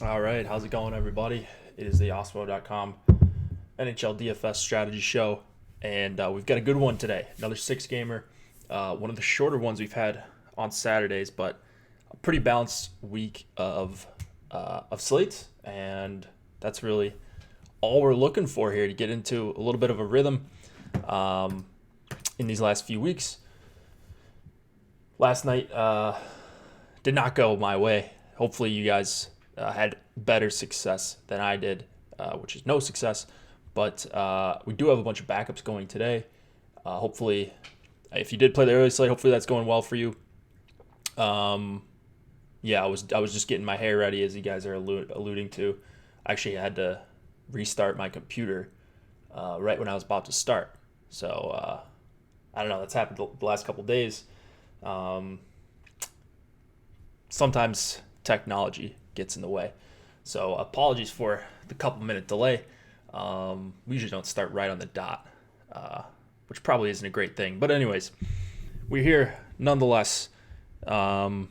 All right, how's it going, everybody? It is the Awesemo.com NHL DFS Strategy show, and we've got a good one today. Another six-gamer, one of the shorter ones we've had on Saturdays, but a pretty balanced week of slates, and that's really all we're looking for here to get into a little bit of a rhythm um, in these last few weeks. Last night did not go my way. Hopefully, you guys had better success than I did, which is no success. But we do have a bunch of backups going today. Hopefully, if you did play the early slate, hopefully that's going well for you. Um, yeah, I was just getting my hair ready, as you guys are alluding to. I actually had to restart my computer right when I was about to start. So I don't know. That's happened the last couple days. Um, Sometimes technology gets in the way. So apologies for the couple minute delay. We usually don't start right on the dot, which probably isn't a great thing. But anyways, we're here nonetheless, um,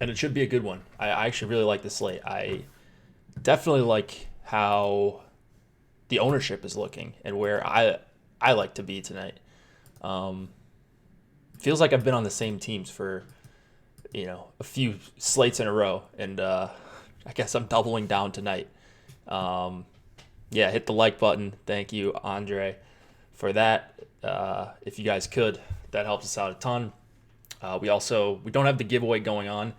and it should be a good one. I actually really like this slate. I definitely like how the ownership is looking and where I like to be tonight. Um, Feels like I've been on the same teams for a few slates in a row, and I guess I'm doubling down tonight. Um, yeah, hit the like button. Thank you, Andre, for that. If you guys could, that helps us out a ton. We don't have the giveaway going on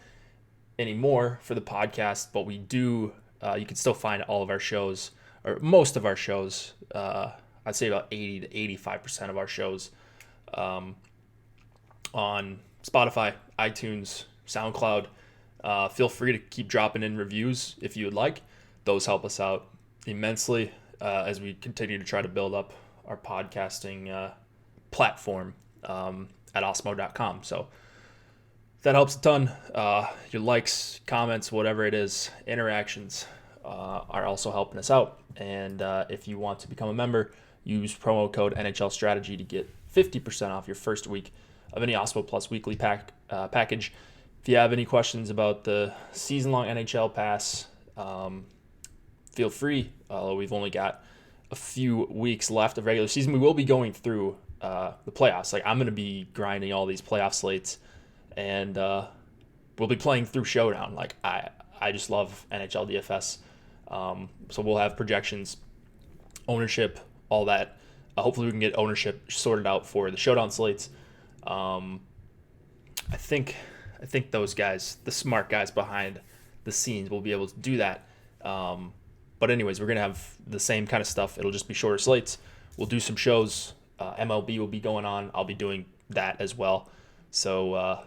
anymore for the podcast, but we do. You can still find all of our shows, or most of our shows. I'd say about 80 to 85% of our shows um, on Spotify, iTunes, SoundCloud. Feel free to keep dropping in reviews if you would like. Those help us out immensely as we continue to try to build up our podcasting platform at Awesemo.com. So that helps a ton. Your likes, comments, whatever it is, interactions are also helping us out. And if you want to become a member, use promo code NHL Strategy to get 50% off your first week of any Awesemo Plus weekly package. If you have any questions about the season-long NHL pass, feel free. We've only got a few weeks left of regular season. We will be going through the playoffs. Like, I'm going to be grinding all these playoff slates, and we'll be playing through Showdown. Like, I just love NHL DFS. So we'll have projections, ownership, all that. Hopefully we can get ownership sorted out for the Showdown slates. I think those guys, the smart guys behind the scenes, will be able to do that. But anyways, we're gonna have the same kind of stuff. It'll just be shorter slates. We'll do some shows. MLB will be going on. I'll be doing that as well. So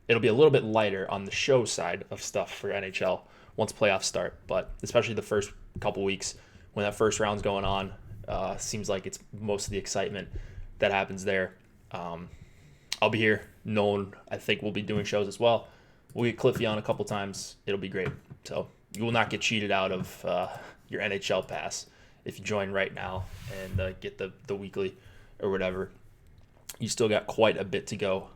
it'll be a little bit lighter on the show side of stuff for NHL once playoffs start. But especially the first couple weeks when that first round's going on, seems like it's most of the excitement that happens there. I'll be here. Nolan, I think, will be doing shows as well. We'll get Cliffy on a couple times. It'll be great. So you will not get cheated out of your NHL pass if you join right now and get the weekly or whatever. You still got quite a bit to go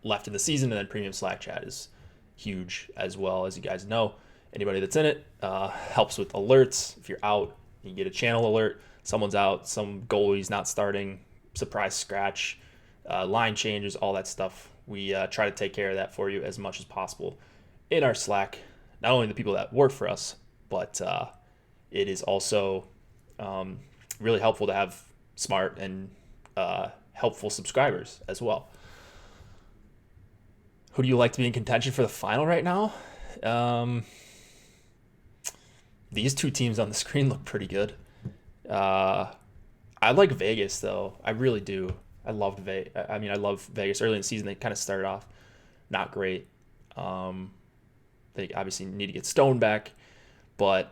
left in the season, and then premium Slack chat is huge as well, as you guys know. Anybody that's in it helps with alerts. If you're out, you get a channel alert. Someone's out, some goalie's not starting, surprise scratch, line changes, all that stuff. We try to take care of that for you as much as possible in our Slack. Not only the people that work for us, but it is also really helpful to have smart and helpful subscribers as well. Who do you like to be in contention for the final right now? These two teams on the screen look pretty good. I like Vegas though. I really do. I love Vegas. Early in the season, they kind of started off not great. They obviously need to get Stone back, but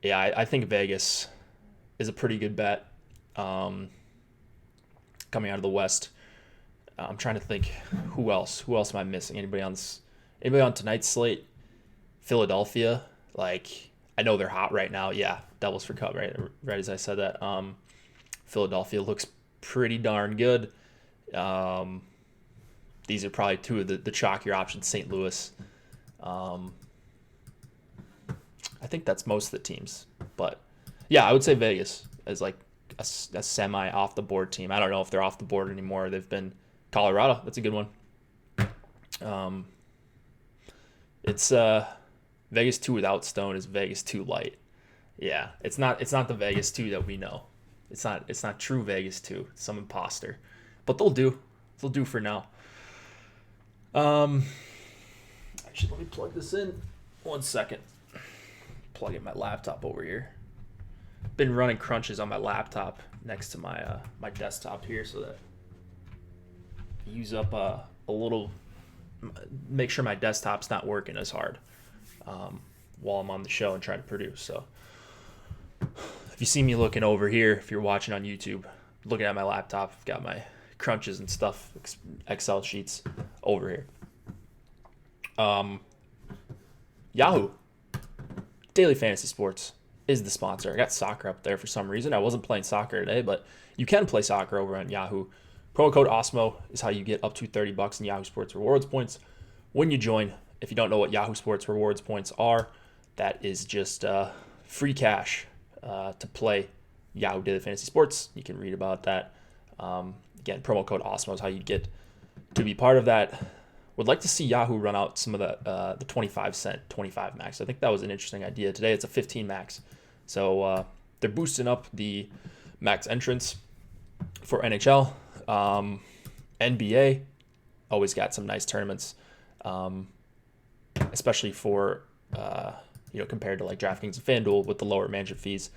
yeah, I think Vegas is a pretty good bet. Coming out of the West, I'm trying to think who else. Who else am I missing? Anybody on tonight's slate? Philadelphia. Like, I know they're hot right now. Yeah, Devils for Cup. Right as I said that. Philadelphia looks pretty darn good. These are probably two of the chalkier options. St. Louis. I think that's most of the teams. But yeah, I would say Vegas is like a semi off the board team. I don't know if they're off the board anymore. They've been Colorado. That's a good one. It's Vegas 2 without Stone is Vegas 2 light. Yeah, it's not the Vegas 2 that we know. It's not true Vegas 2. It's some imposter. But they'll do. They'll do for now. Actually, let me plug this in. 1 second. Plug in my laptop over here. Been running crunches on my laptop next to my my desktop here, so that I use up a little. Make sure my desktop's not working as hard while I'm on the show and trying to produce. So if you see me looking over here, if you're watching on YouTube, looking at my laptop, I've got my crunches and stuff, Excel sheets over here. Yahoo Daily Fantasy Sports is the sponsor. I got soccer up there for some reason. I wasn't playing soccer today, but you can play soccer over on Yahoo. Promo code Awesemo is how you get up to $30 in Yahoo Sports rewards points when you join. If you don't know what Yahoo Sports rewards points are, that is just free cash to play Yahoo Daily Fantasy Sports. You can read about that. Again, promo code Awesemo is how you get to be part of that. Would like to see Yahoo run out some of the 25-cent 25 max. I think that was an interesting idea. Today it's a 15 max. So they're boosting up the max entrance for NHL. NBA always got some nice tournaments, especially for compared to like DraftKings and FanDuel with the lower management fees.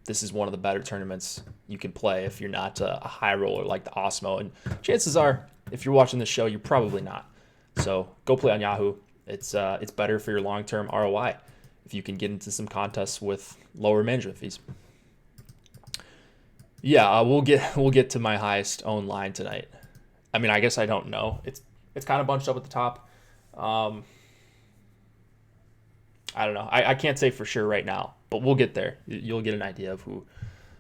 This is one of the better tournaments you can play if you're not a high roller like the Awesemo. And chances are, if you're watching this show, you're probably not. So go play on Yahoo. It's better for your long-term ROI if you can get into some contests with lower management fees. Yeah, we'll get to my highest owned line tonight. I mean, I guess I don't know. It's kind of bunched up at the top. I don't know. I can't say for sure right now, but we'll get there. You'll get an idea of who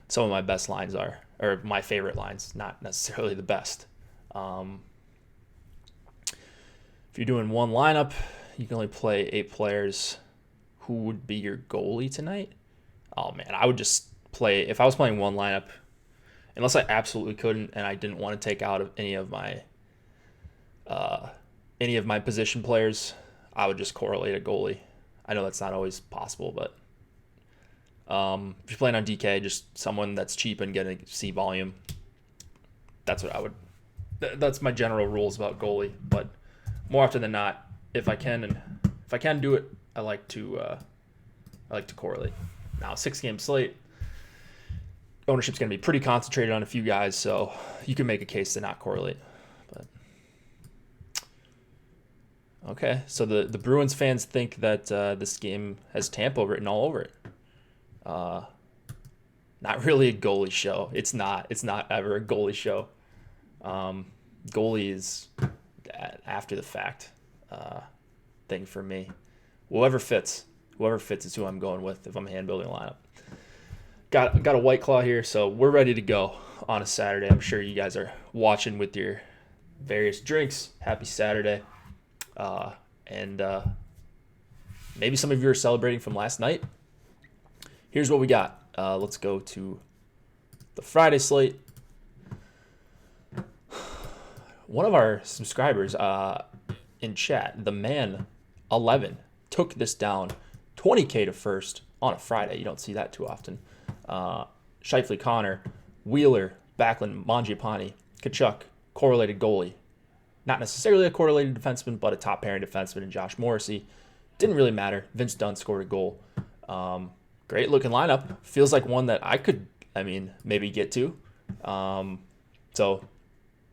some of my best lines are, or my favorite lines, not necessarily the best. If you're doing one lineup, you can only play 8 players. Who would be your goalie tonight? Oh man, I would just play, if I was playing one lineup, unless I absolutely couldn't and I didn't want to take out any of my position players, I would just correlate a goalie. I know that's not always possible, but if you're playing on DK, just someone that's cheap and getting C volume. That's what I would. That's my general rules about goalie. But more often than not, if I can do it, I like to correlate. Now, 6-game slate. Ownership's going to be pretty concentrated on a few guys, so you can make a case to not correlate. But okay, so the Bruins fans think that this game has Tampa written all over it. Not really a goalie show. It's not ever a goalie show. Goalie is after the fact thing for me. Whoever fits is who I'm going with if I'm hand building a lineup. Got a White Claw here, so we're ready to go on a Saturday. I'm sure you guys are watching with your various drinks. Happy Saturday. And maybe some of you are celebrating from last night. Here's what we got. Let's go to the Friday slate. One of our subscribers in chat, the man 11, took this down 20K to first on a Friday. You don't see that too often. Shifley Connor, Wheeler, Backlund, Mangiapane, Kachuk, correlated goalie. Not necessarily a correlated defenseman, but a top pairing defenseman in Josh Morrissey. Didn't really matter. Vince Dunn scored a goal. Great looking lineup. Feels like one that I could, maybe get to. So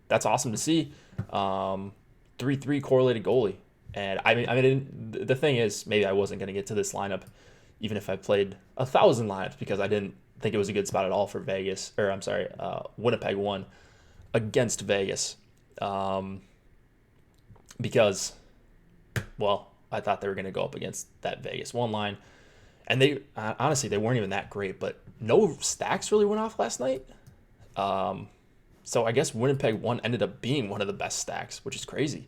that's awesome to see. 3-3 correlated goalie. And the thing is, maybe I wasn't going to get to this lineup even if I played 1,000 lineups because I didn't think it was a good spot at all for Winnipeg won against Vegas. Because, I thought they were going to go up against that Vegas one line. And they honestly, they weren't even that great, but no stacks really went off last night. So I guess Winnipeg 1 ended up being one of the best stacks, which is crazy.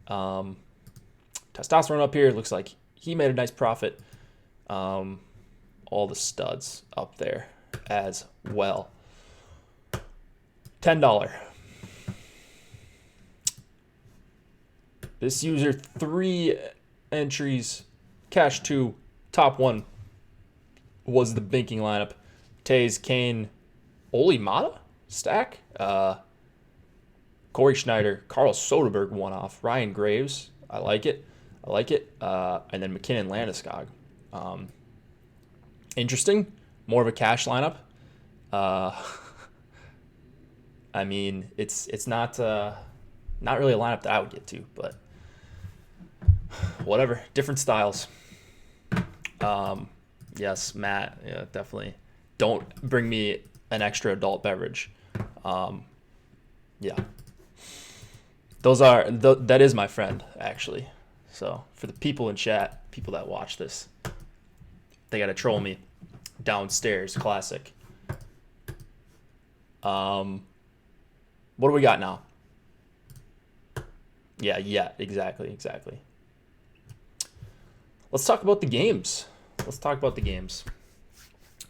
Testosterone up here looks like he made a nice profit. All the studs up there as well. $10. This user 3 entries, cash 2, top 1 was the banking lineup. Tays, Kane, Oli Mata stack, Corey Schneider, Carl Soderberg one off, Ryan Graves, I like it, and then McKinnon Landeskog. Interesting, more of a cash lineup. I mean, it's not really a lineup that I would get to, but whatever, different styles. Yes, Matt, yeah, definitely. Don't bring me an extra adult beverage. Yeah. That is my friend, actually. So for the people in chat, people that watch this, they got to troll me downstairs. Classic. What do we got now? Yeah, exactly. Let's talk about the games.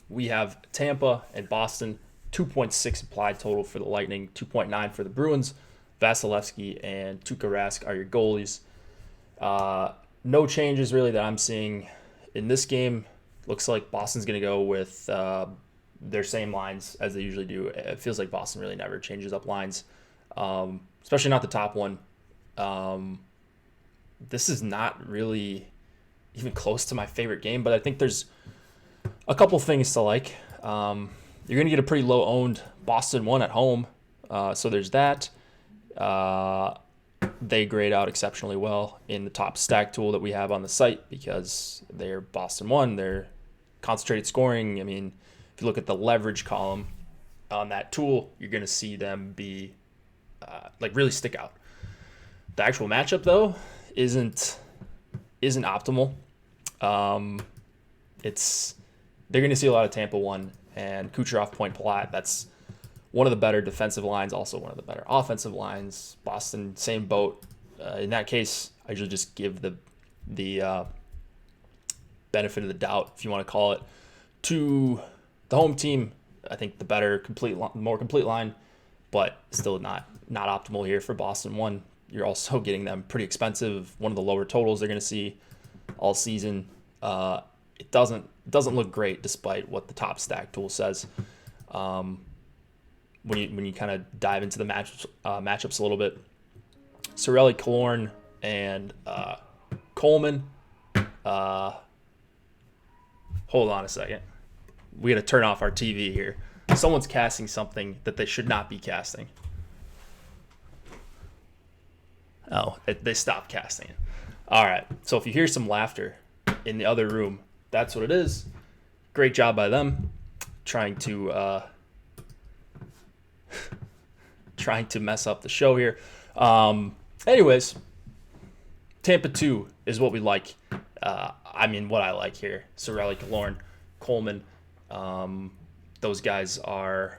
We have Tampa and Boston, 2.6 implied total for the Lightning, 2.9 for the Bruins. Vasilevsky and Tuukka Rask are your goalies. No changes really that I'm seeing in this game. Looks like Boston's going to go with their same lines as they usually do. It feels like Boston really never changes up lines, especially not the top one. This is not really even close to my favorite game, but I think there's a couple things to like. You're going to get a pretty low-owned Boston one at home, so there's that. They grade out exceptionally well in the top stack tool that we have on the site because they're Boston 1. They're concentrated scoring. I mean, if you look at the leverage column on that tool, you're going to see them be really stick out. The actual matchup, though, isn't optimal. They're going to see a lot of Tampa 1 and Kucherov, Point, Palat. That's one of the better defensive lines, also one of the better offensive lines. Boston, same boat. In that case, I usually just give the benefit of the doubt, if you want to call it, to the home team. I think the better, more complete line, but still not optimal here for Boston 1. You're also getting them pretty expensive. One of the lower totals they're going to see all season. It doesn't look great despite what the top stack tool says. When you kind of dive into the matchups a little bit, Cirelli, Killorn, and Coleman. Hold on a second. We got to turn off our TV here. Someone's casting something that they should not be casting. Oh, they stopped casting it. All right. So if you hear some laughter in the other room, that's what it is. Great job by them trying to mess up the show here. Anyways, Tampa 2 is what we like. What I like here. Cirelli, Killorn, Coleman. Those guys are,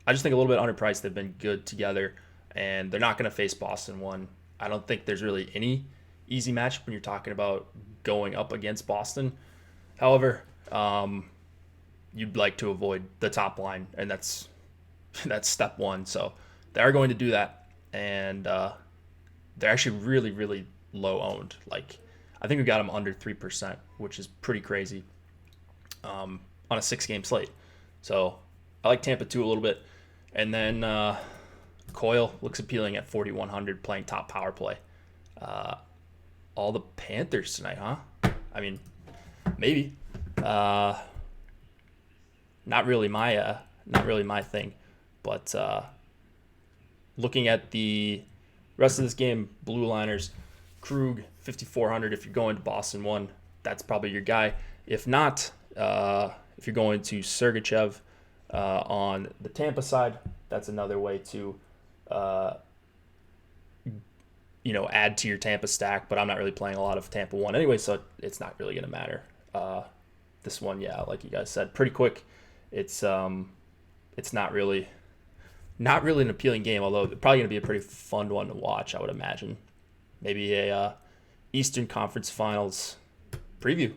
I just think, a little bit underpriced. They've been good together, and they're not going to face Boston 1. I don't think there's really any easy matchup when you're talking about going up against Boston. However, you'd like to avoid the top line, and that's step 1. So they are going to do that, and they're actually really, really low owned. I think we got them under 3%, which is pretty crazy on a 6-game slate. So I like Tampa 2 a little bit, and then Coyle looks appealing at 4,100, playing top power play. All the Panthers tonight, huh? I mean, maybe. Not really my thing, but looking at the rest of this game, blue liners, Krug 5,400. If you're going to Boston 1, that's probably your guy. If not, if you're going to Sergachev on the Tampa side, that's another way to add to your Tampa stack, but I'm not really playing a lot of Tampa 1 anyway, so it's not really going to matter. This one, yeah, like you guys said, pretty quick. It's not really an appealing game, although it's probably going to be a pretty fun one to watch, I would imagine. Maybe a Eastern Conference Finals preview.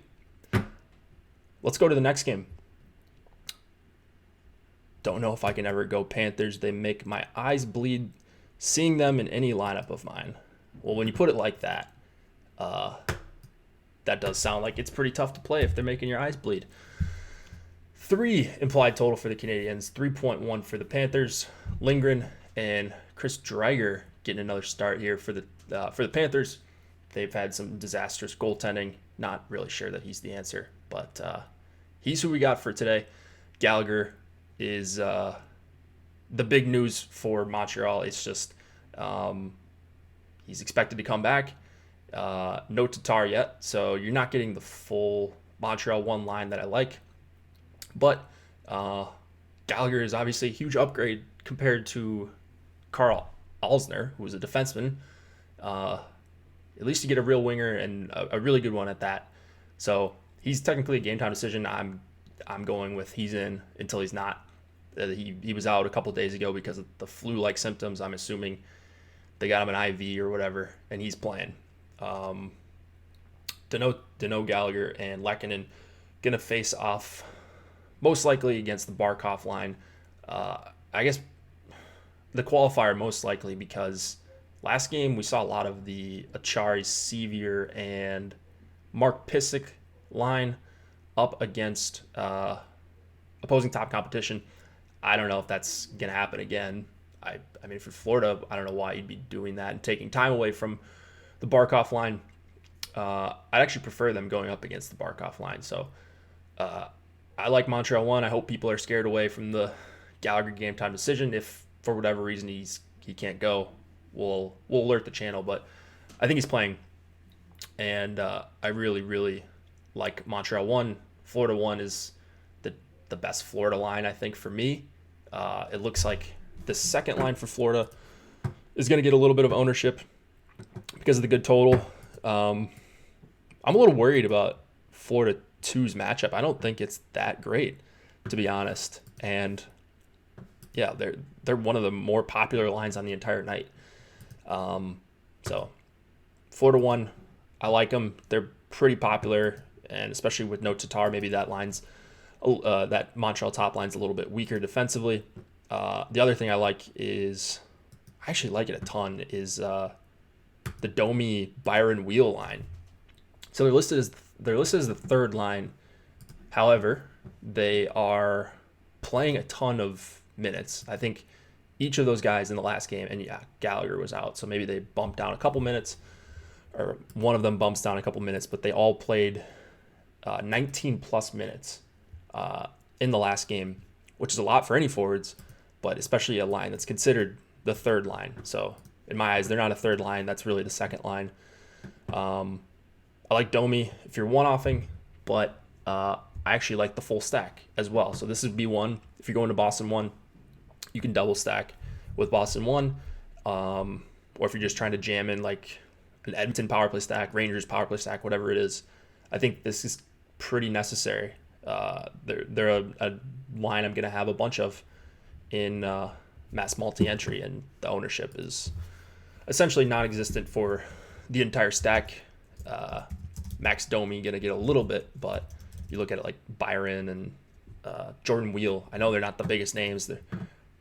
Let's go to the next game. Don't know if I can ever go Panthers. They make my eyes bleed seeing them in any lineup of mine. Well, when you put it like that, that does sound like it's pretty tough to play if they're making your eyes bleed. 3 implied total for the Canadiens, 3.1 for the Panthers. Lindgren and Chris Driedger getting another start here for the Panthers. They've had some disastrous goaltending. Not really sure that he's the answer, but he's who we got for today. Gallagher is the big news for Montreal. It's just he's expected to come back. No Tatar yet, so you're not getting the full Montreal one line that I like. But Gallagher is obviously a huge upgrade compared to Carl Alsner, who was a defenseman. At least you get a real winger and a really good one at that. So he's technically a game time decision. I'm going with he's in until he's not. He was out a couple days ago because of the flu-like symptoms. I'm assuming they got him an IV or whatever, and he's playing. Dano Gallagher and Lehkonen going to face off most likely against the Barkov line. I guess the qualifier most likely because last game we saw a lot of the Achari, Sevier, and Mark Pysyk line up against opposing top competition. I don't know if that's going to happen again. I mean, for Florida, I don't know why you'd be doing that and taking time away from the Barkov line. I'd actually prefer them going up against the Barkov line. So I like Montreal 1. I hope people are scared away from the Gallagher game time decision. If for whatever reason he can't go, we'll alert the channel. But I think he's playing, and I really, really like Montreal 1. Florida 1 is the best Florida line, I think, for me. It looks like the second line for Florida is going to get a little bit of ownership because of the good total. I'm a little worried about Florida 2's matchup. I don't think it's that great, to be honest. And yeah, they're one of the more popular lines on the entire night. So Florida 1, I like them. They're pretty popular, and especially with no Tatar, maybe that that Montreal top line's a little bit weaker defensively. The other thing I like is, I actually like it a ton, is the Domi Byron Wheel line. So they're listed as the third line. However, they are playing a ton of minutes. I think each of those guys in the last game, and yeah, Gallagher was out, so maybe they bumped down a couple minutes, or one of them bumps down a couple minutes, but they all played 19 plus minutes in the last game, which is a lot for any forwards, but especially a line that's considered the third line. So in my eyes, they're not a third line. That's really the second line. I like Domi if you're one-offing, but I actually like the full stack as well. So this is B1. If you're going to Boston 1, you can double stack with Boston 1. Or if you're just trying to jam in like an Edmonton power play stack, Rangers power play stack, whatever it is, I think this is pretty necessary. They're a line I'm going to have a bunch of in mass multi-entry, and the ownership is essentially non-existent for the entire stack. Max Domi going to get a little bit, but you look at it like Byron and Jordan Wheel. I know they're not the biggest names.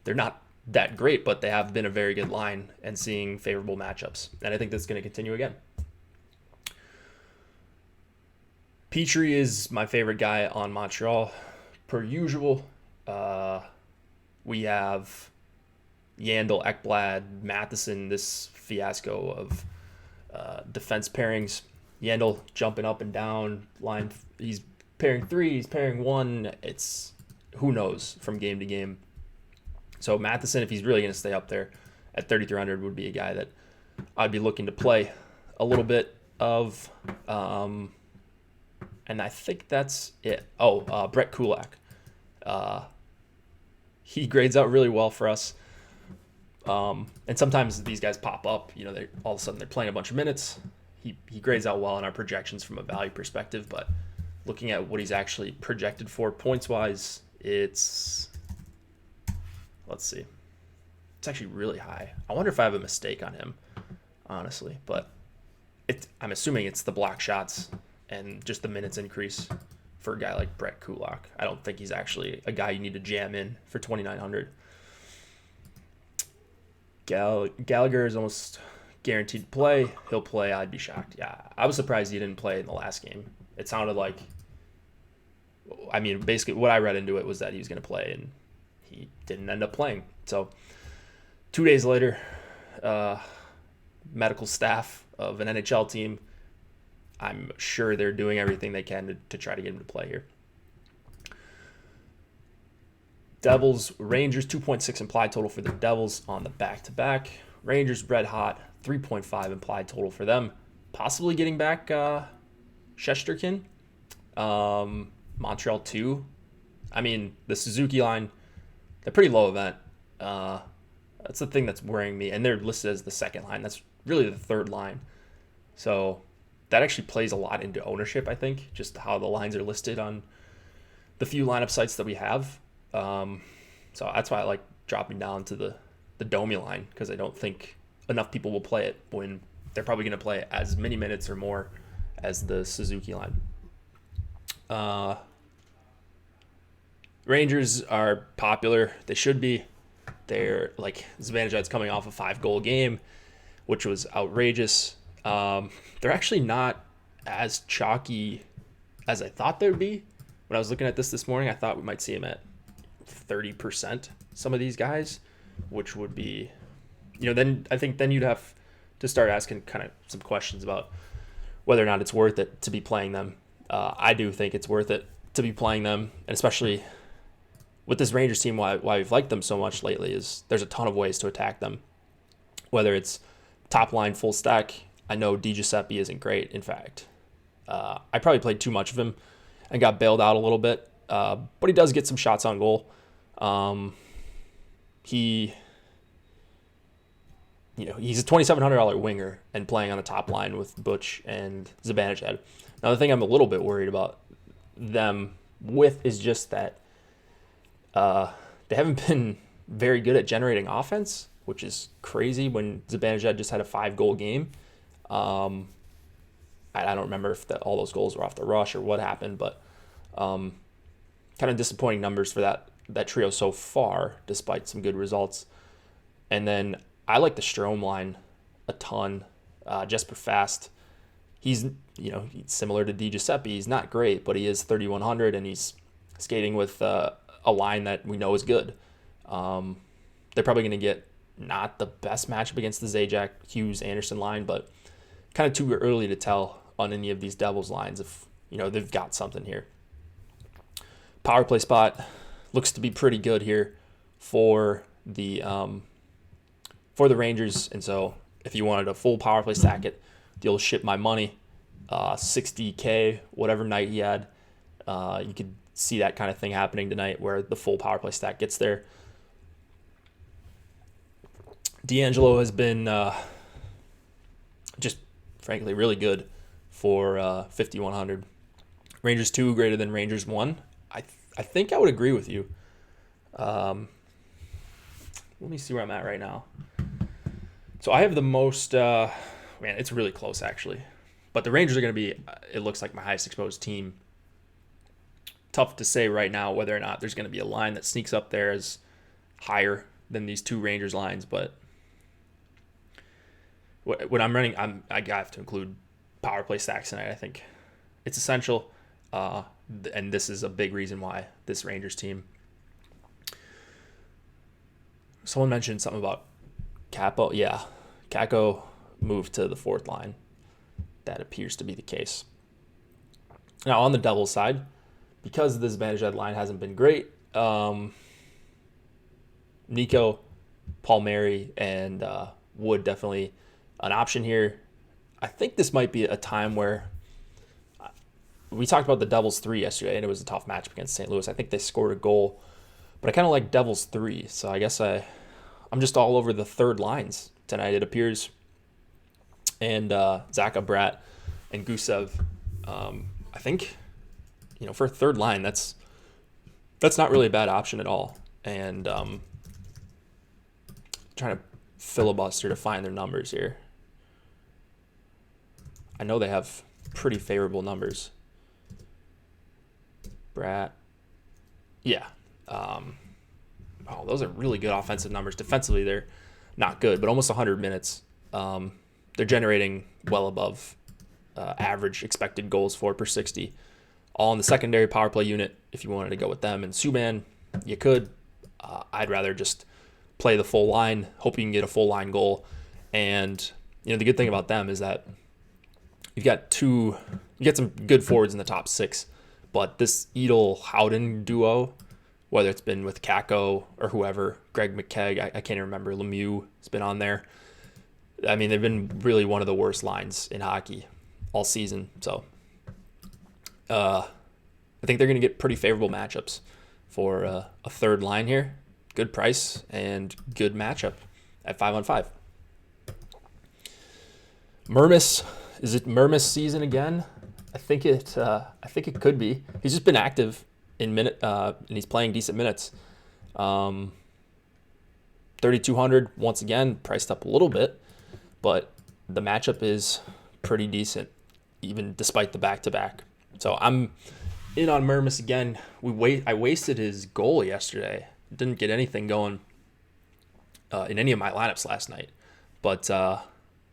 They're not that great, but they have been a very good line and seeing favorable matchups. And I think that's going to continue again. Petrie is my favorite guy on Montreal. Per usual, we have Yandel, Ekblad, Matheson, this fiasco of defense pairings. Yandel jumping up and down line. He's pairing 3, he's pairing 1. It's who knows from game to game. So Matheson, if he's really going to stay up there at 3,300, would be a guy that I'd be looking to play a little bit of. And I think that's it. Brett Kulak. He grades out really well for us. And sometimes these guys pop up. You know, they all of a sudden they're playing a bunch of minutes. He grades out well in our projections from a value perspective, but looking at what he's actually projected for points-wise, it's actually really high. I wonder if I have a mistake on him, honestly, but I'm assuming it's the block shots and just the minutes increase for a guy like Brett Kulak. I don't think he's actually a guy you need to jam in for 2,900. Gallagher is almost guaranteed to play. He'll play. I'd be shocked. Yeah, I was surprised he didn't play in the last game. It sounded like, I mean, basically what I read into it was that he was going to play, and he didn't end up playing. So 2 days later, medical staff of an NHL team, I'm sure they're doing everything they can to try to get him to play here. Devils, Rangers, 2.6 implied total for the Devils on the back-to-back. Rangers red hot, 3.5 implied total for them. Possibly getting back Shesterkin. Montreal 2. I mean, the Suzuki line, they're pretty low event. That's the thing that's worrying me. And they're listed as the second line. That's really the third line. So that actually plays a lot into ownership, I think, just how the lines are listed on the few lineup sites that we have. So that's why I like dropping down to the Domi line, because I don't think enough people will play it when they're probably going to play as many minutes or more as the Suzuki line. Rangers are popular. They should be. They're like, Zibanejad's coming off a 5-goal game, which was outrageous. They're actually not as chalky as I thought they would be. When I was looking at this morning, I thought we might see him at 30%, some of these guys, which would be, then I think then you'd have to start asking kind of some questions about whether or not it's worth it to be playing them. I do think it's worth it to be playing them, and especially with this Rangers team, why we've liked them so much lately is there's a ton of ways to attack them, whether it's top line full stack. I know DiGiuseppe isn't great. In fact, I probably played too much of him and got bailed out a little bit, but he does get some shots on goal. He's a $2,700 winger and playing on a top line with Butch and Zibanejad. Now, the thing I'm a little bit worried about them with is just that they haven't been very good at generating offense, which is crazy when Zibanejad just had a 5-goal game. I don't remember if all those goals were off the rush or what happened, but kind of disappointing numbers for that trio so far, despite some good results. And then I like the Strome line a ton. Jesper Fast, he's similar to DiGiuseppe. He's not great, but he is 3,100, and he's skating with a line that we know is good. They're probably going to get not the best matchup against the Zajac, Hughes, Anderson line, but kind of too early to tell on any of these Devils lines if they've got something here. Power play spot looks to be pretty good here for the Rangers, and so if you wanted a full power play stack it, you'll ship my money. 60K, whatever night he had, you could see that kind of thing happening tonight where the full power play stack gets there. D'Angelo has been just frankly really good for 5,100. Rangers 2 greater than Rangers 1. I think I would agree with you. Let me see where I'm at right now. So I have the most, it's really close actually. But the Rangers are going to be, it looks like, my highest exposed team. Tough to say right now whether or not there's going to be a line that sneaks up there as higher than these two Rangers lines. But when I'm running, I have to include power play stacks tonight. I think it's essential. And this is a big reason why this Rangers team. Someone mentioned something about Capo. Yeah, Kako moved to the fourth line. That appears to be the case. Now, on the Devils side, because this Zibanejad line hasn't been great, Nico, Palmieri, and Wood definitely an option here. I think this might be a time where we talked about the Devils 3 yesterday, and it was a tough matchup against St. Louis. I think they scored a goal, but I kind of like Devils 3, so I guess I'm just all over the third lines tonight, it appears. And Zaka, Bratt, and Gusev, I think, for a third line, that's not really a bad option at all. And trying to filibuster to find their numbers here. I know they have pretty favorable numbers. Brat. Yeah. Those are really good offensive numbers. Defensively, they're not good, but almost 100 minutes. They're generating well above average expected goals for per 60. All in the secondary power play unit if you wanted to go with them. And Subban, you could. I'd rather just play the full line, hope you can get a full line goal. And the good thing about them is that you get some good forwards in the top 6, but this Edel-Howden duo, whether it's been with Kakko or whoever, Greg McKegg, I can't even remember, Lemieux has been on there. I mean, they've been really one of the worst lines in hockey all season. So I think they're going to get pretty favorable matchups for a third line here. Good price and good matchup at 5-on-5. Mermis, is it Mermis season again? I think it could be. He's just been active in and he's playing decent minutes. 3,200 once again, priced up a little bit, but the matchup is pretty decent, even despite the back-to-back. So I'm in on Mermis again. I wasted his goal yesterday. Didn't get anything going in any of my lineups last night. But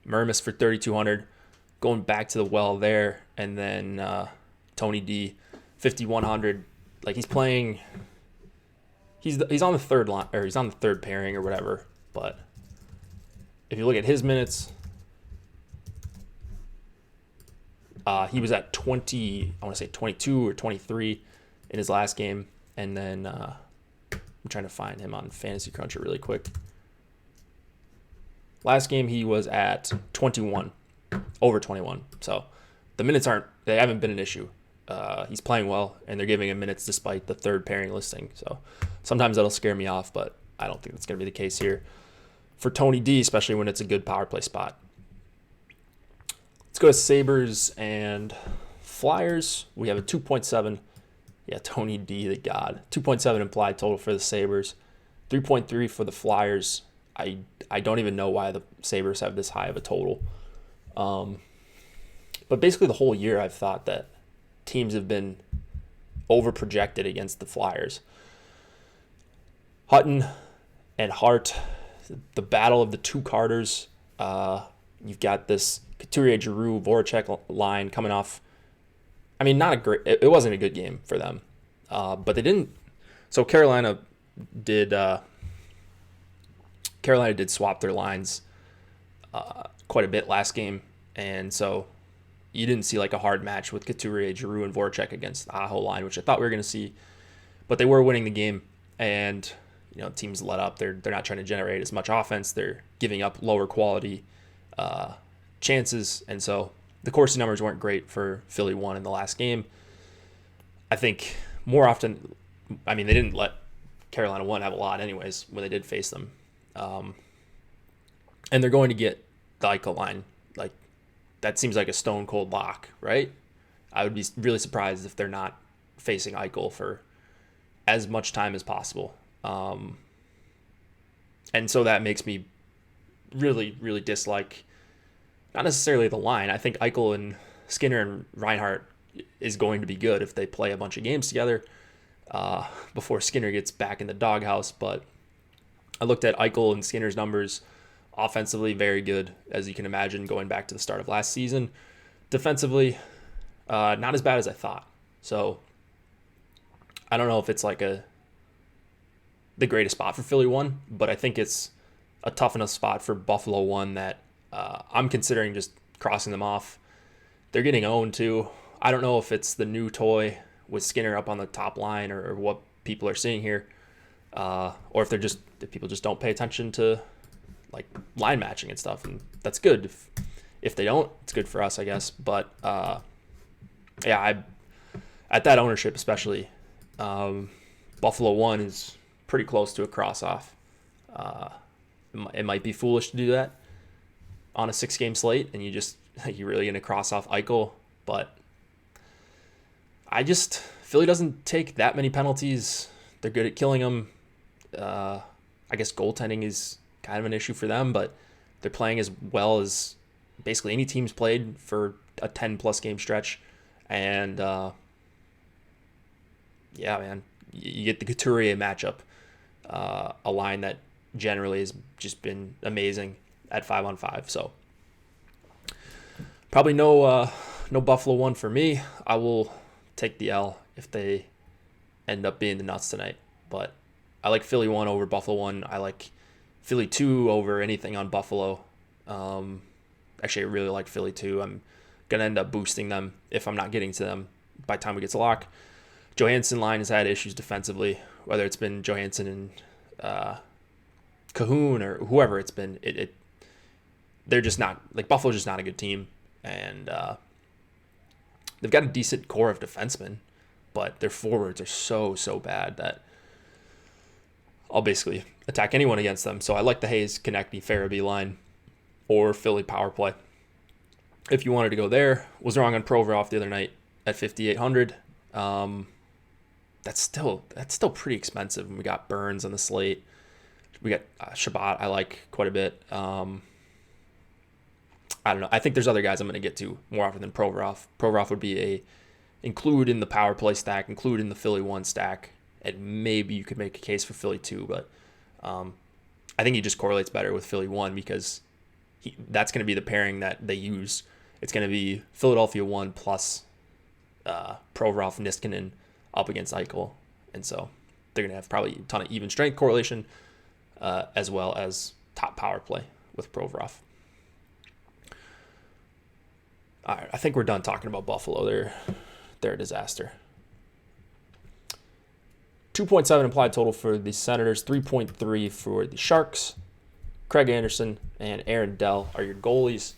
Mermis for 3,200, going back to the well there, and then Tony D, 5,100. Like he's playing. He's on the third line, or he's on the third pairing or whatever. But if you look at his minutes, he was at 20. I want to say 22 or 23 in his last game, and then I'm trying to find him on Fantasy Cruncher really quick. Last game he was at 21, over 21. So the minutes haven't been an issue. He's playing well, and they're giving him minutes despite the third pairing listing. So sometimes that'll scare me off, but I don't think that's going to be the case here for Tony D, especially when it's a good power play spot. Let's go to Sabres and Flyers. We have a 2.7. Yeah, Tony D, the god. 2.7 implied total for the Sabres. 3.3 for the Flyers. I don't even know why the Sabres have this high of a total. But basically the whole year I've thought that teams have been over-projected against the Flyers. Hutton and Hart, the battle of the two Carters. You've got this Couturier, Giroux, Voracek line coming off. I mean, it wasn't a good game for them. But they didn't. So Carolina did swap their lines quite a bit last game. And so you didn't see like a hard match with Couturier, Giroux, and Voracek against the Aho line, which I thought we were going to see. But they were winning the game, and teams let up. They're not trying to generate as much offense. They're giving up lower quality chances, and so the Corsi numbers weren't great for Philly 1 in the last game. I think more often, they didn't let Carolina 1 have a lot anyways when they did face them. And they're going to get the Eichel line. Like, that seems like a stone cold lock, right? I would be really surprised if they're not facing Eichel for as much time as possible. And so that makes me really, really dislike not necessarily the line. I think Eichel and Skinner and Reinhart is going to be good if they play a bunch of games together before Skinner gets back in the doghouse. But I looked at Eichel and Skinner's numbers. Offensively, very good, as you can imagine, going back to the start of last season. Defensively, not as bad as I thought. So I don't know if it's like the greatest spot for Philly 1, but I think it's a tough enough spot for Buffalo 1 that I'm considering just crossing them off. They're getting owned too. I don't know if it's the new toy with Skinner up on the top line or what people are seeing here, or if people just don't pay attention to like line matching and stuff, and that's good. If they don't, it's good for us, I guess. But at that ownership especially, Buffalo 1 is pretty close to a cross off. It might be foolish to do that on a 6-game slate, and you're really gonna cross off Eichel, but Philly doesn't take that many penalties. They're good at killing them. I guess goaltending is kind of an issue for them, but they're playing as well as basically any team's played for a 10-plus game stretch. And, yeah, man, you get the Couturier matchup, a line that generally has just been amazing at 5-on-5. So probably no Buffalo one for me. I will take the L if they end up being the nuts tonight. But I like Philly 1 over Buffalo 1. I like Philly 2 over anything on Buffalo. Actually, I really like Philly 2. I'm going to end up boosting them if I'm not getting to them by the time we get to lock. Johansson line has had issues defensively, whether it's been Johansson and Cahoon or whoever it's been. They're just not, like, Buffalo's just not a good team. And they've got a decent core of defensemen, but their forwards are so bad that I'll basically attack anyone against them. So I like the Hayes, Konechny, Farabee line or Philly power play. If you wanted to go there, was wrong on Provorov the other night at 5,800. That's still pretty expensive. And we got Burns on the slate. We got Shabbat I like quite a bit. I don't know. I think there's other guys I'm going to get to more often than Provorov. Provorov would be include in the power play stack, include in the Philly 1 stack, and maybe you could make a case for Philly 2, but I think he just correlates better with Philly 1 because that's going to be the pairing that they use. It's going to be Philadelphia 1 plus Provorov, Niskanen up against Eichel, and so they're going to have probably a ton of even strength correlation as well as top power play with Provorov. All right, I think we're done talking about Buffalo. They're a disaster. 2.7 implied total for the Senators, 3.3 for the Sharks. Craig Anderson and Aaron Dell are your goalies.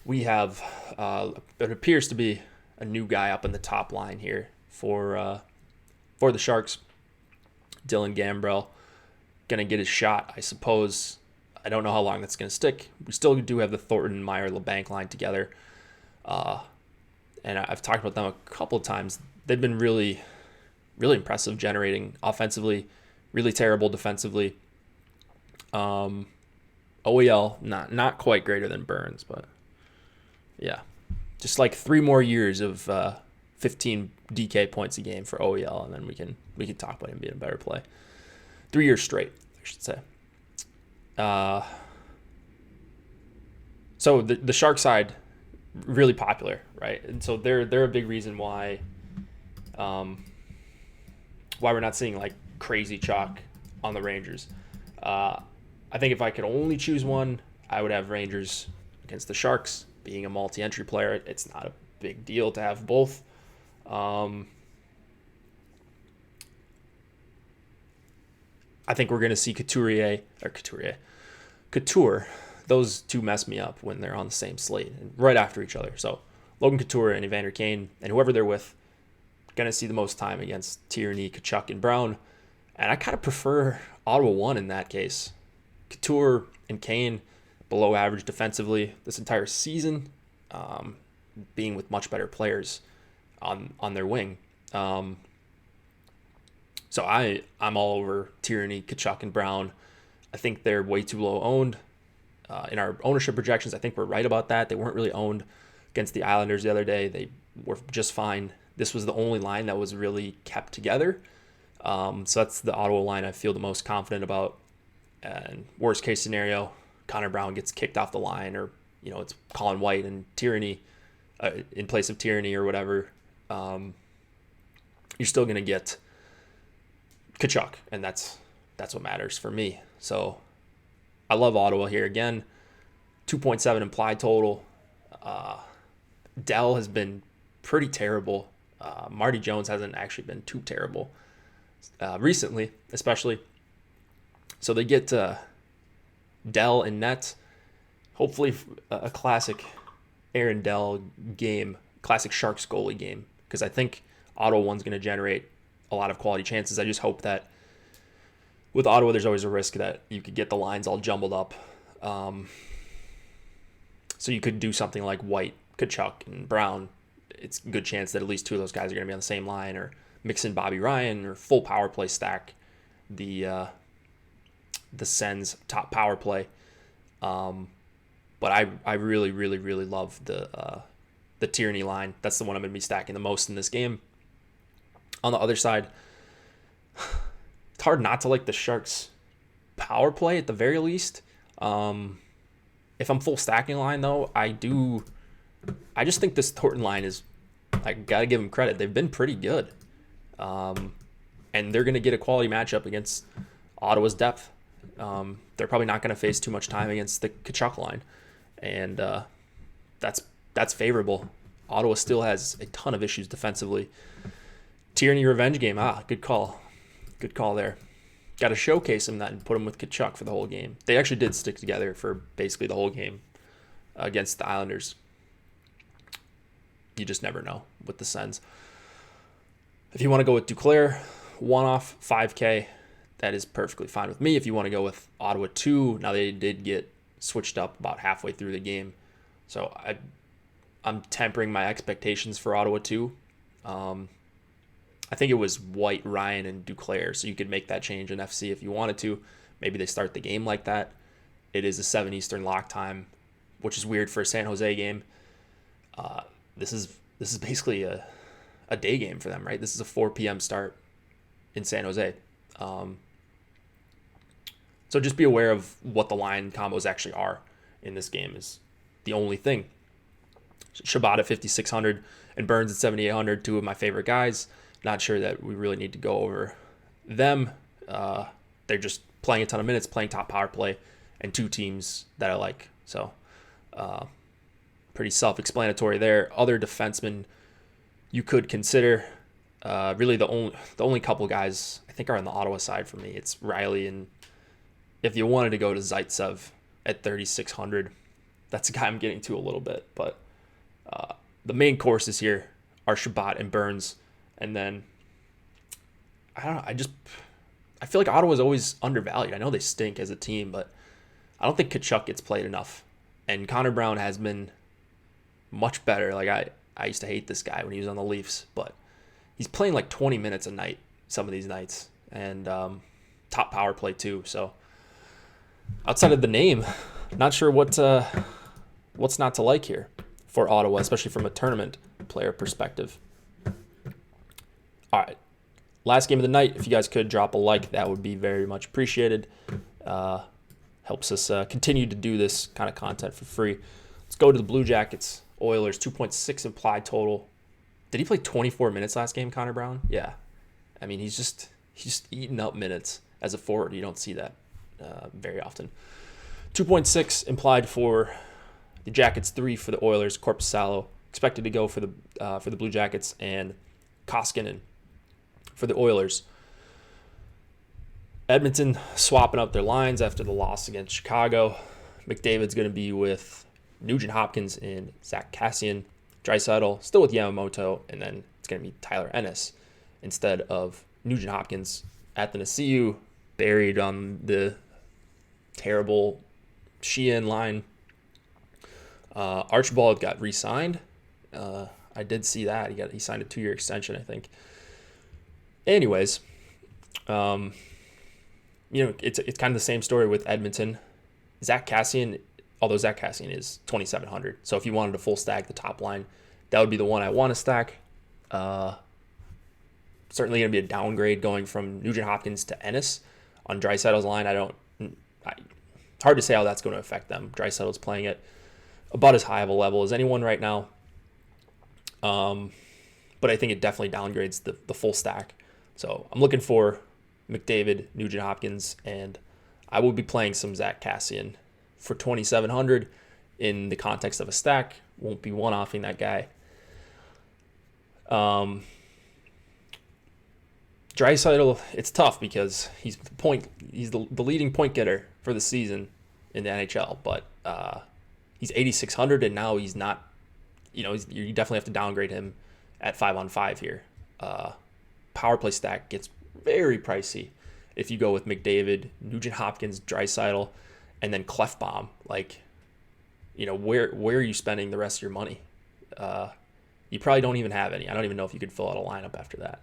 We have, it appears to be a new guy up in the top line here for the Sharks. Dylan Gambrell going to get his shot, I suppose. I don't know how long that's going to stick. We still do have the Thornton, Meyer, LeBanc line together. And I've talked about them a couple of times. They've been really, really impressive generating offensively, really terrible defensively. OEL, not quite greater than Burns, but yeah. Just like 3 more years of 15 DK points a game for OEL, and then we can talk about him being a better play. 3 years straight, I should say. So the Shark side, really popular, right? And so they're a big reason why we're not seeing like crazy chalk on the Rangers. I think if I could only choose one, I would have Rangers against the Sharks. Being a multi-entry player, it's not a big deal to have both. I think we're going to see Couture. Those two mess me up when they're on the same slate and right after each other. So Logan Couture and Evander Kane and whoever they're with, going to see the most time against Tierney, Tkachuk, and Brown. And I kind of prefer Ottawa 1 in that case. Couture and Kane below average defensively this entire season, being with much better players on their wing. So I'm all over Tierney, Tkachuk, and Brown. I think they're way too low owned. In our ownership projections, I think we're right about that. They weren't really owned against the Islanders the other day. They were just fine. This was the only line that was really kept together. So that's the Ottawa line I feel the most confident about. And worst case scenario, Connor Brown gets kicked off the line, or it's Colin White and Tierney in place of Tierney or whatever. You're still gonna get Tkachuk, and that's what matters for me. So I love Ottawa here again. 2.7 implied total. Dell has been pretty terrible. Marty Jones hasn't actually been too terrible recently, especially. So they get Dell and net. Hopefully a classic Aaron Dell game, classic Sharks goalie game, because I think Ottawa 1's going to generate a lot of quality chances. I just hope that with Ottawa, there's always a risk that you could get the lines all jumbled up. So you could do something like White, Tkachuk, and Brown. It's a good chance that at least 2 of those guys are going to be on the same line, or mix in Bobby Ryan, or full power play stack the Sens top power play. But I really, really, really love the the Tierney line. That's the one I'm going to be stacking the most in this game. On the other side, it's hard not to like the Sharks power play at the very least. If I'm full stacking line though, I just think this Thornton line is, I got to give them credit. They've been pretty good. And they're going to get a quality matchup against Ottawa's depth. They're probably not going to face too much time against the Tkachuk line. And that's favorable. Ottawa still has a ton of issues defensively. Tierney revenge game. Good call. Good call there. Got to showcase him that and put him with Tkachuk for the whole game. They actually did stick together for basically the whole game against the Islanders. You just never know with the Sens. If you want to go with Duclair, one-off 5K, that is perfectly fine with me. If you want to go with Ottawa 2, now they did get switched up about halfway through the game. So I'm tempering my expectations for Ottawa 2. I think it was White, Ryan, and Duclair, so you could make that change in FC if you wanted to. Maybe they start the game like that. It is a 7 Eastern lock time, which is weird for a San Jose game. This is basically a day game for them, right? This is a 4 p.m. start in San Jose. So just be aware of what the line combos actually are in this game is the only thing. Shabbat at 5,600 and Burns at 7,800, two of my favorite guys. Not sure that we really need to go over them. They're just playing a ton of minutes, playing top power play, and two teams that I like. So pretty self-explanatory there. Other defensemen you could consider. Really the only couple guys I think are on the Ottawa side for me. It's Riley, and if you wanted to go to Zaitsev at 3,600, that's a guy I'm getting to a little bit. But the main courses here are Shabbat and Burns. And then, I don't know, I feel like Ottawa's always undervalued. I know they stink as a team, but I don't think Tkachuk gets played enough. And Connor Brown has been much better. Like, I used to hate this guy when he was on the Leafs, but he's playing like 20 minutes a night some of these nights. And top power play too. So, outside of the name, not sure what's not to like here for Ottawa, especially from a tournament player perspective. All right, last game of the night. If you guys could drop a like, that would be very much appreciated. Helps us continue to do this kind of content for free. Let's go to the Blue Jackets. Oilers, 2.6 implied total. Did he play 24 minutes last game, Connor Brown? Yeah. I mean, he's just eating up minutes as a forward. You don't see that very often. 2.6 implied for the Jackets, 3 for the Oilers. Korpisalo expected to go for the Blue Jackets, and Koskinen for the Oilers. Edmonton swapping up their lines after the loss against Chicago. McDavid's going to be with Nugent Hopkins and Zach Kassian. Draisaitl still with Yamamoto, and then it's going to be Tyler Ennis instead of Nugent Hopkins. Athanasiou buried on the terrible Sheehan line. Archibald got re-signed. I did see that. He signed a 2-year extension, I think. Anyways, it's kind of the same story with Edmonton. Zach Kassian, although Zach Kassian is 2,700. So if you wanted to full stack the top line, that would be the one I want to stack. Certainly going to be a downgrade going from Nugent Hopkins to Ennis on Draisaitl's line. Hard to say how that's going to affect them. Draisaitl's playing at about as high of a level as anyone right now. But I think it definitely downgrades the full stack. So I'm looking for McDavid, Nugent Hopkins, and I will be playing some Zach Kassian for 2,700 in the context of a stack. Won't be one-offing that guy. Draisaitl, it's tough because he's the leading point getter for the season in the NHL, but he's 8,600 and now he's not. You definitely have to downgrade him at 5-on-5 here. Power play stack gets very pricey if you go with McDavid, Nugent Hopkins, Draisaitl, and then Clefbaum. Where are you spending the rest of your money? You probably don't even have any. I don't even know if you could fill out a lineup after that.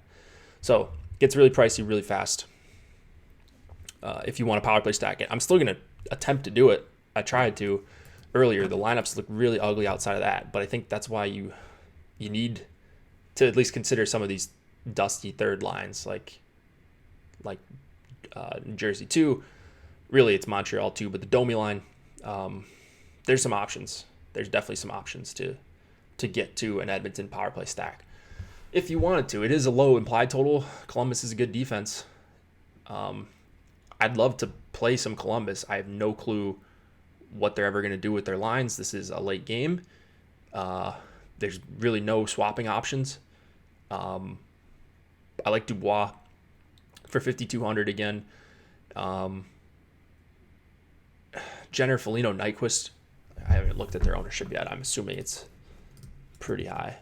So it gets really pricey really fast if you want to power play stack it. I'm still going to attempt to do it. I tried to earlier, the lineups look really ugly outside of that. But I think that's why you need to at least consider some of these dusty third lines, like New Jersey 2. Really, it's Montreal 2, but the Domi line, there's some options. There's definitely some options to get to an Edmonton power play stack if you wanted to. It is a low implied total. Columbus is a good defense. I'd love to play some Columbus. I have no clue what they're ever going to do with their lines. This is a late game. There's really no swapping options. I like Dubois for 5,200 again. Jenner, Foligno, Nyquist. I haven't looked at their ownership yet. I'm assuming it's pretty high.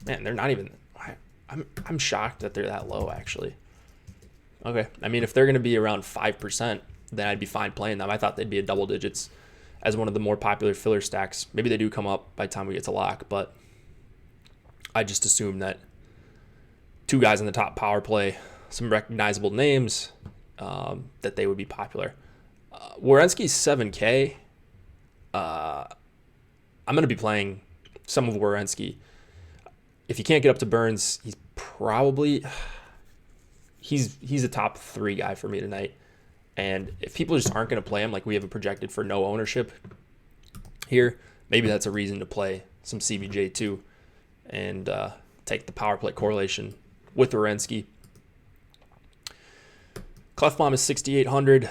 Man, they're not even. I'm shocked that they're that low, actually. Okay, I mean, if they're going to be around 5%, then I'd be fine playing them. I thought they'd be at double digits as one of the more popular filler stacks. Maybe they do come up by the time we get to lock, but I just assume that two guys in the top power play, some recognizable names, that they would be popular. Werenski's 7K. I'm going to be playing some of Werenski. If you can't get up to Burns, he's probably he's a top 3 guy for me tonight. And if people just aren't going to play him, like we have a projected for no ownership here, maybe that's a reason to play some CBJ too and take the power play correlation with Werenski. Clefbaum is 6,800.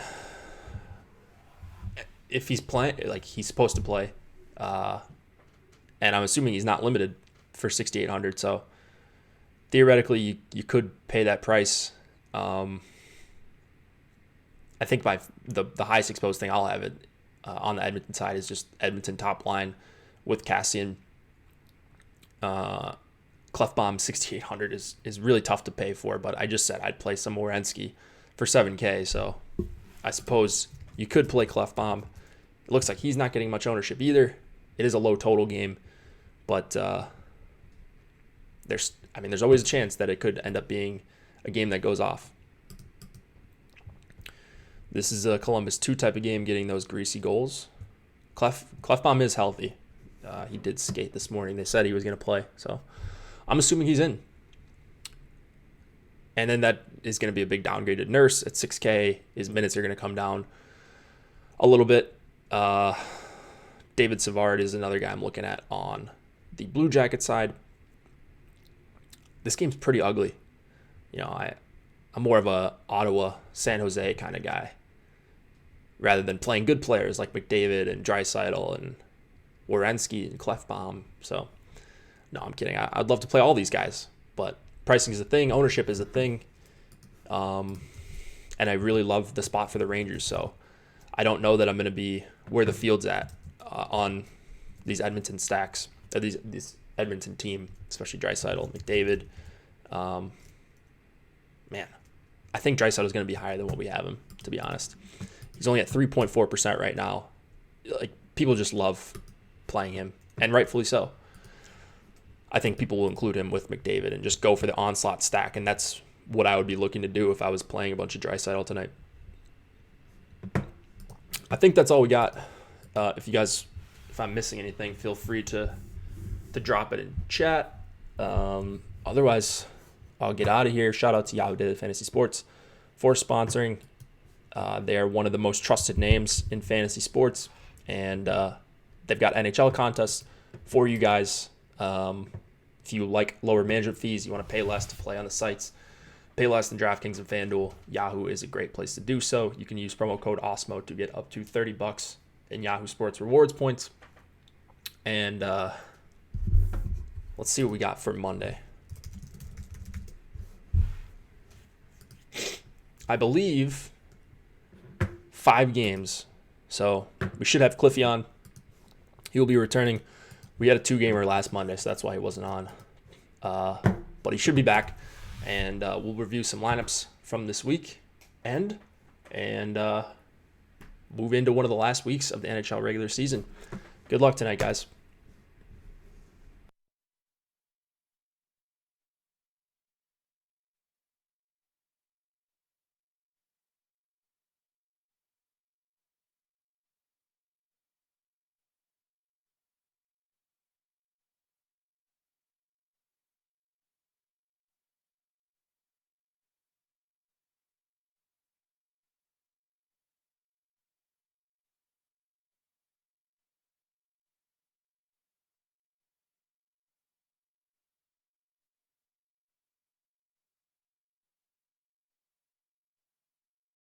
If he's playing, like he's supposed to play, and I'm assuming he's not limited for 6,800. So theoretically, you could pay that price. I think by the highest exposed thing I'll have it on the Edmonton side is just Edmonton top line with Cassian. Clefbaum 6,800 is really tough to pay for, but I just said I'd play some Werenski for 7K. So I suppose you could play Clefbaum. It looks like he's not getting much ownership either. It is a low total game, but there's always a chance that it could end up being a game that goes off. This is a Columbus 2 type of game, getting those greasy goals. Clefbaum is healthy. He did skate this morning. They said he was going to play, so I'm assuming he's in. And then that is going to be a big downgrade to Nurse at 6K. His minutes are going to come down a little bit. David Savard is another guy I'm looking at on the Blue Jacket side. This game's pretty ugly. I'm more of a Ottawa, San Jose kind of guy, rather than playing good players like McDavid and Draisaitl and Werenski and Clefbaum. So, no, I'm kidding. I'd love to play all these guys, but pricing is a thing. Ownership is a thing. And I really love the spot for the Rangers. So I don't know that I'm going to be where the field's at on these Edmonton stacks, this Edmonton team, especially Draisaitl, McDavid. Man, I think Draisaitl is going to be higher than what we have him, to be honest. He's only at 3.4% right now. Like, people just love playing him, and rightfully so. I think people will include him with McDavid and just go for the onslaught stack, and that's what I would be looking to do if I was playing a bunch of Draisaitl tonight. I think that's all we got. If I'm missing anything, feel free to drop it in chat. Otherwise, I'll get out of here. Shout out to Yahoo Daily Fantasy Sports for sponsoring. They are one of the most trusted names in fantasy sports, and they've got NHL contests for you guys. If you like lower management fees, you want to pay less to play on the sites, pay less than DraftKings and FanDuel, Yahoo is a great place to do so. You can use promo code Awesemo to get up to $30 in Yahoo Sports rewards points. And let's see what we got for Monday. I believe 5 games. So we should have Cliffy on. He will be returning. We had a 2-gamer last Monday, so that's why he wasn't on. But he should be back. And we'll review some lineups from this week and move into one of the last weeks of the NHL regular season. Good luck tonight, guys.